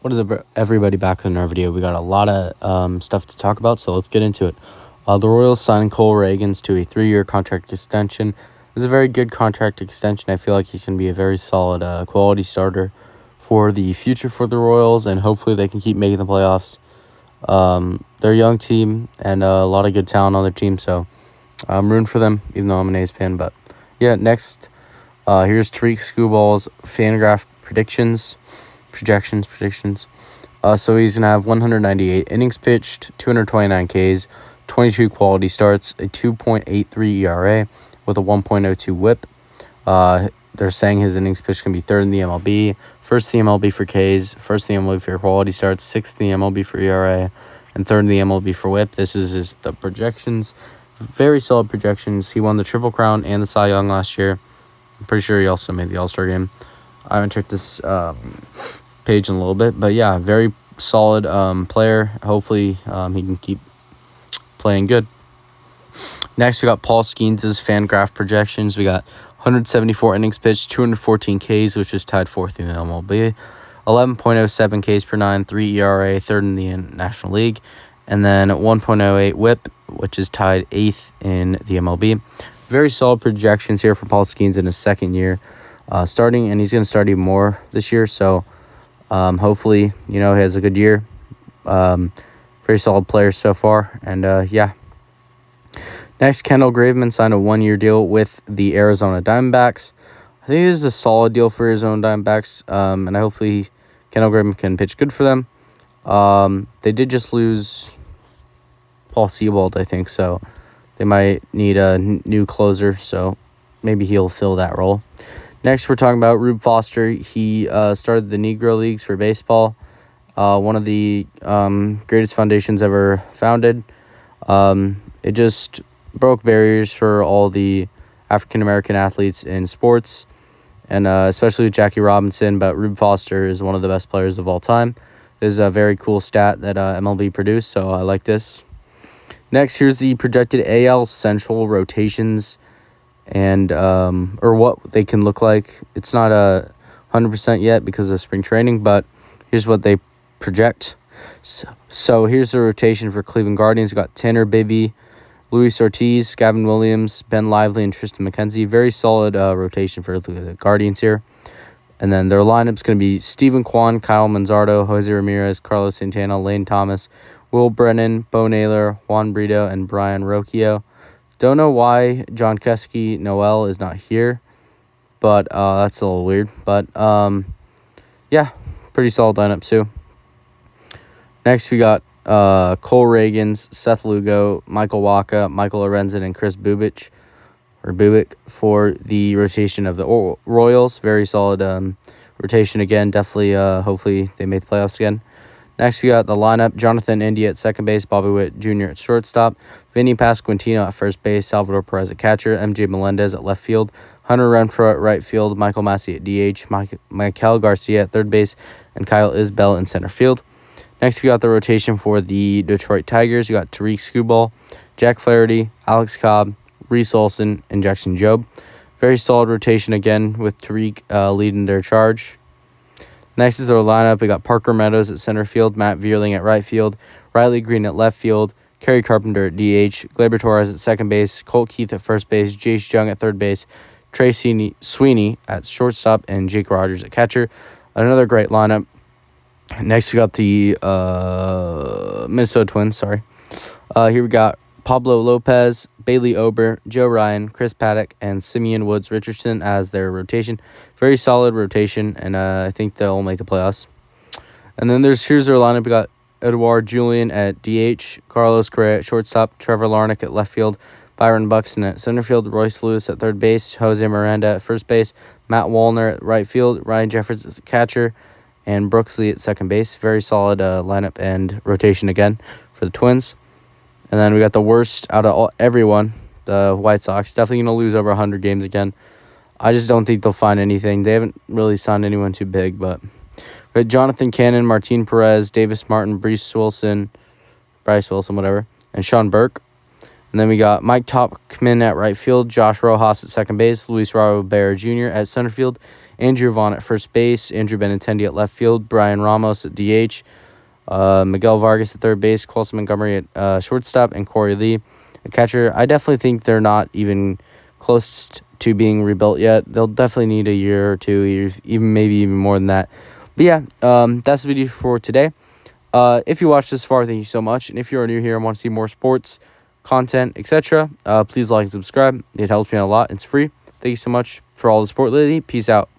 What is up, everybody? Back in our video, we got a lot of stuff to talk about, so let's get into it. The Royals signed Cole Reagans to a 3-year contract extension. It was a very good contract extension. I feel like he's going to be a very solid quality starter for the future for the Royals, and hopefully they can keep making the playoffs. They're a young team and a lot of good talent on their team, so I'm rooting for them, even though I'm an A's fan. But yeah, next, here's Tariq Skubbal's Fangraph projections. So he's going to have 198 innings pitched, 229 Ks, 22 quality starts, a 2.83 ERA with a 1.02 whip. They're saying his innings pitched can be third in the MLB, first in the MLB for Ks, first in the MLB for quality starts, sixth in the MLB for ERA, and third in the MLB for whip. This is the projections. Very solid projections. He won the Triple Crown and the Cy Young last year. I'm pretty sure he also made the All-Star game. I haven't checked this page in a little bit, but yeah, very solid player. Hopefully he can keep playing good. Next, we got Paul Skeens' Fangraph projections. We got 174 innings pitched, 214 Ks, which is tied fourth in the MLB, 11.07 Ks per 9, 3 ERA, third in the National League, and then 1.08 whip, which is tied eighth in the MLB. Very solid projections here for Paul Skeens in his second year starting, and he's going to start even more this year, so hopefully, he has a good year. Very solid player so far. And, yeah. Next, Kendall Graveman signed a 1-year deal with the Arizona Diamondbacks. I think it is a solid deal for Arizona Diamondbacks. And hopefully Kendall Graveman can pitch good for them. They did just lose Paul Seabold, I think. So they might need a new closer. So maybe he'll fill that role. Next, we're talking about Rube Foster. He started the Negro Leagues for baseball, one of the greatest foundations ever founded. It just broke barriers for all the African-American athletes in sports, and especially with Jackie Robinson, but Rube Foster is one of the best players of all time. This is a very cool stat that MLB produced, so I like this. Next, here's the projected AL Central rotations and or what they can look like. It's not 100% yet because of spring training, but here's what they project. So here's the rotation for Cleveland Guardians. We got Tanner Bibby, Luis Ortiz, Gavin Williams, Ben Lively, and Tristan McKenzie. Very solid rotation for the Guardians here. And then their lineup's going to be Steven Kwan, Kyle Manzardo, Jose Ramirez, Carlos Santana, Lane Thomas, Will Brennan, Bo Naylor, Juan Brito, and Brian Rocchio. Don't know why John Kesky Noel is not here, but that's a little weird. But, yeah, pretty solid lineup, too. Next, we got Cole Reagans, Seth Lugo, Michael Wacha, Michael Lorenzen, and Chris Bubic for the rotation of the Royals. Very solid rotation again. Definitely, hopefully, they make the playoffs again. Next, we got the lineup. Jonathan India at second base, Bobby Witt Jr. at shortstop, Vinny Pasquantino at first base, Salvador Perez at catcher, MJ Melendez at left field, Hunter Renfroe at right field, Michael Massey at DH, Michael Garcia at third base, and Kyle Isbell in center field. Next, we got the rotation for the Detroit Tigers. We got Tariq Skubal, Jack Flaherty, Alex Cobb, Reese Olson, and Jackson Jobe. Very solid rotation again with Tariq leading their charge. Next is our lineup. We got Parker Meadows at center field, Matt Vierling at right field, Riley Green at left field, Kerry Carpenter at DH, Gleyber Torres at second base, Colt Keith at first base, Jace Jung at third base, Trey Sweeney at shortstop, and Jake Rogers at catcher. Another great lineup. Next, we got the Minnesota Twins. Here we got Pablo Lopez, Bailey Ober, Joe Ryan, Chris Paddock, and Simeon Woods Richardson as their rotation. Very solid rotation, and I think they'll make the playoffs. And then here's their lineup. We got Edouard Julien at DH, Carlos Correa at shortstop, Trevor Larnach at left field, Byron Buxton at center field, Royce Lewis at third base, Jose Miranda at first base, Matt Wallner at right field, Ryan Jeffers as a catcher, and Brooks Lee at second base. Very solid lineup and rotation again for the Twins. And then we got the worst out of everyone, the White Sox. Definitely going to lose over 100 games again. I just don't think they'll find anything. They haven't really signed anyone too big, but we got Jonathan Cannon, Martin Perez, Davis Martin, Bryce Wilson, and Sean Burke. And then we got Mike Topman at right field, Josh Rojas at second base, Luis Robert Jr. at center field, Andrew Vaughn at first base, Andrew Benintendi at left field, Brian Ramos at DH, Miguel Vargas at third base, Colson Montgomery at shortstop, and Corey Lee at catcher. I definitely think they're not even close to being rebuilt yet. They'll definitely need a year or 2 years, maybe even more than that. But yeah, that's the video for today. If you watched this far, thank you so much. And if you're new here and want to see more sports content, etc., please like and subscribe. It helps me out a lot. It's free. Thank you so much for all the support lately. Peace out.